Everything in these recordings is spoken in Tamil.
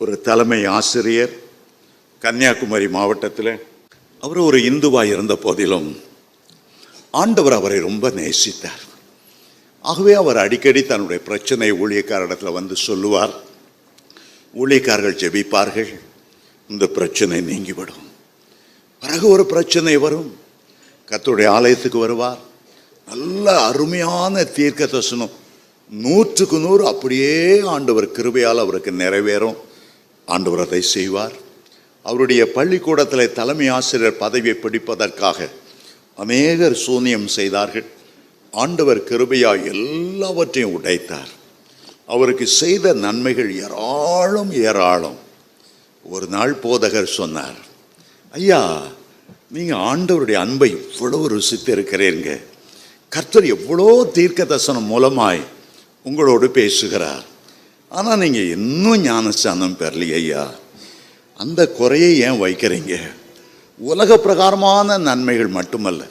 ஒரு தலைமை ஆசிரியர் கன்னியாகுமரி மாவட்டத்தில். அவர் ஒரு இந்துவாக இருந்த போதிலும் ஆண்டவர் அவரை ரொம்ப நேசித்தார். ஆகவே அவர் அடிக்கடி தன்னுடைய பிரச்சனை ஊழியக்காரிடத்தில் வந்து சொல்லுவார். ஊழியக்காரர்கள் ஜெபிப்பார்கள், இந்த பிரச்சனை நீங்கிவிடும். பிறகு ஒரு பிரச்சனை வரும், கர்த்தருடைய ஆலயத்துக்கு வருவார். நல்ல அருமையான தீர்க்க தரிசனம் 100க்கு 100 அப்படியே ஆண்டவர் கிருபையால் அவருக்கு நிறைவேறும். ஆண்டவர் அதை செய்வார். அவருடைய பள்ளிக்கூடத்தில் தலைமை ஆசிரியர் பதவியை பிடிப்பதற்காக அநேகர் சூனியம் செய்தார்கள். ஆண்டவர் கிருபையாய் எல்லாவற்றையும் உடைத்தார். அவருக்கு செய்த நன்மைகள் ஏராளம் ஏராளம். ஒரு நாள் போதகர் சொன்னார், ஐயா, நீங்கள் ஆண்டவருடைய அன்பை இவ்வளவு ருசித்து இருக்கிறீங்க, கர்த்தர் எவ்வளோ தீர்க்க தரிசனம் மூலமாய் உங்களோடு பேசுகிறார், ஆனால் நீங்கள் இன்னும் ஞானஸ்தானம் பெறலையே ஐயா, அந்த குறையை ஏன் வைக்கிறீங்க? உலக பிரகாரமான நன்மைகள் மட்டுமல்ல,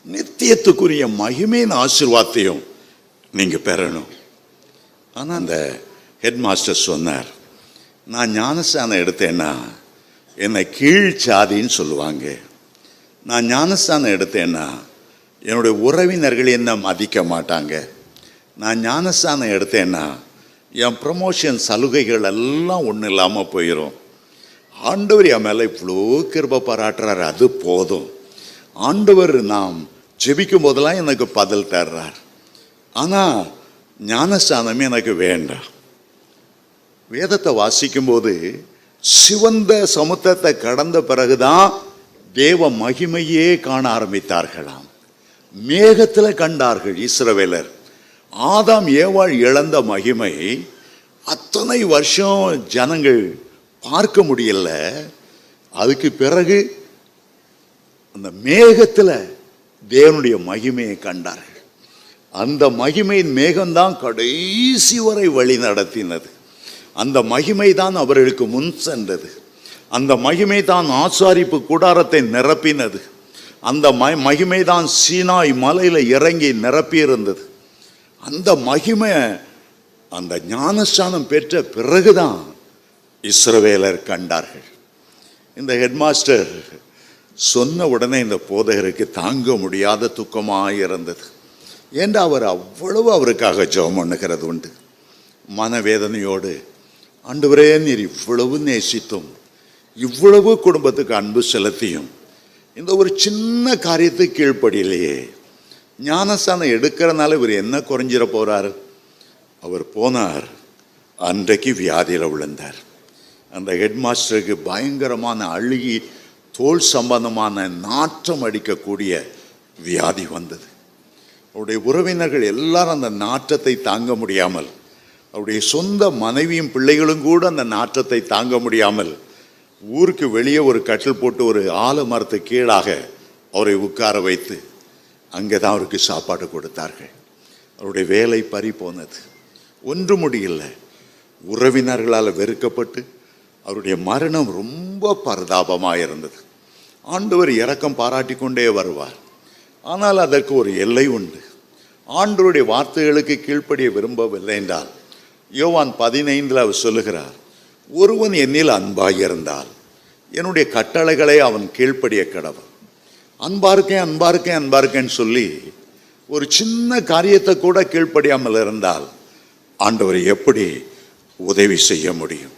நித்தியத்துக்குரிய மகிமையின் ஆசீர்வாதத்தையும் நீங்கள் பெறணும். ஆனால் அந்த ஹெட் மாஸ்டர் சொன்னார், நான் ஞானஸ்தானம் எடுத்தேன்னா என்னை கீழ் சாதின்னு சொல்லுவாங்க, நான் ஞானஸ்தானம் எடுத்தேன்னா என்னுடைய உறவினர்கள் என்ன மதிக்க மாட்டாங்க, நான் ஞானஸ்தானம் எடுத்தேன்னா என் ப்ரமோஷன் சலுகைகள் எல்லாம் ஒன்றும் இல்லாமல் போயிடும். ஆண்டவர் என் மேலே இவ்வளோ கிருபை பாராட்டுறார், அது போதும். ஆண்டவர் நாம் ஜெபிக்கும் போதெல்லாம் எனக்கு பதில் தர்றார், ஆனால் ஞானஸ்தானமே எனக்கு வேண்டாம். வேதத்தை வாசிக்கும்போது சிவந்த சமுத்திரத்தை கடந்த பிறகுதான் தேவ மகிமையே காண ஆரம்பித்தார்களாம். மேகத்தில் கண்டார்கள் இஸ்ரவேலர். ஆதாம் ஏவாள் இழந்த மகிமை அத்தனை வருஷம் ஜனங்கள் பார்க்க முடியல. அதுக்கு பிறகு அந்த மேகத்தில் தேவனுடைய மகிமையை கண்டார்கள். அந்த மகிமையின் மேகம்தான் கடைசி வரை வழி நடத்தினது. அந்த மகிமை தான் அவர்களுக்கு முன் சென்றது. அந்த மகிமை தான் ஆசாரிப்பு கூடாரத்தை நிரப்பினது. அந்த மகிமை தான் சீனாய் மலையில் இறங்கி நிரப்பியிருந்தது. அந்த மகிமை அந்த ஞானஸ்தானம் பெற்ற பிறகுதான் இஸ்ரவேலர் கண்டார்கள். இந்த ஹெட்மாஸ்டர் சொன்ன உடனே இந்த போதகருக்கு தாங்க முடியாத துக்கமாக இருந்தது. ஏண்டா அவர் அவ்வளவு அவருக்காக ஜெபம் பண்ணுகிறது உண்டு. மனவேதனையோடு, ஆண்டவரே, நீர் இவ்வளவு நேசித்தும் இவ்வளவு குடும்பத்துக்கு அன்பு செலுத்தியும் இந்த ஒரு சின்ன காரியத்துக்கு கீழ்ப்படியிலேயே, ஞானஸ்தானம் எடுக்கிறனால இவர் என்ன குறைஞ்சிட போகிறார்? அவர் போனார், அன்றைக்கு வியாதியில் விழுந்தார். அந்த ஹெட் மாஸ்டருக்கு பயங்கரமான அழுகி தோல் சம்பந்தமான நாற்றம் அடிக்கக்கூடிய வியாதி வந்தது. அவருடைய உறவினர்கள் எல்லாரும் அந்த நாற்றத்தை தாங்க முடியாமல், அவருடைய சொந்த மனைவியும் பிள்ளைகளும் கூட அந்த நாற்றத்தை தாங்க முடியாமல் ஊருக்கு வெளியே ஒரு கட்டில் போட்டு ஒரு ஆலமரத்து கீழாக அவரை உட்கார வைத்து அங்கே தான் அவருக்கு சாப்பாடு கொடுத்தார்கள். அவருடைய வேலை பறி போனது, ஒன்று முடியல. உறவினர்களால் வெறுக்கப்பட்டு அவருடைய மரணம் ரொம்ப பரிதாபமாக இருந்தது. ஆண்டவர் இரக்கம் பாராட்டி கொண்டே வருவார், ஆனால் அதற்கு ஒரு எல்லை உண்டு. ஆண்டவருடைய வார்த்தைகளுக்கு கீழ்ப்படிய விரும்பவில்லை என்றால், யோவான் 15 அவர் சொல்லுகிறார், ஒருவன் என்னில் அன்பாயிருந்தால் என்னுடைய கட்டளைகளை அவன் கீழ்ப்படிய கடவன். அன்பாருக்கேன் அன்பாருக்கேன் அன்பாருக்கேன்னு சொல்லி ஒரு சின்ன காரியத்தை கூட கீழ்ப்படியாமல் இருந்தால் ஆண்டவர் எப்படி உதவி செய்ய முடியும்?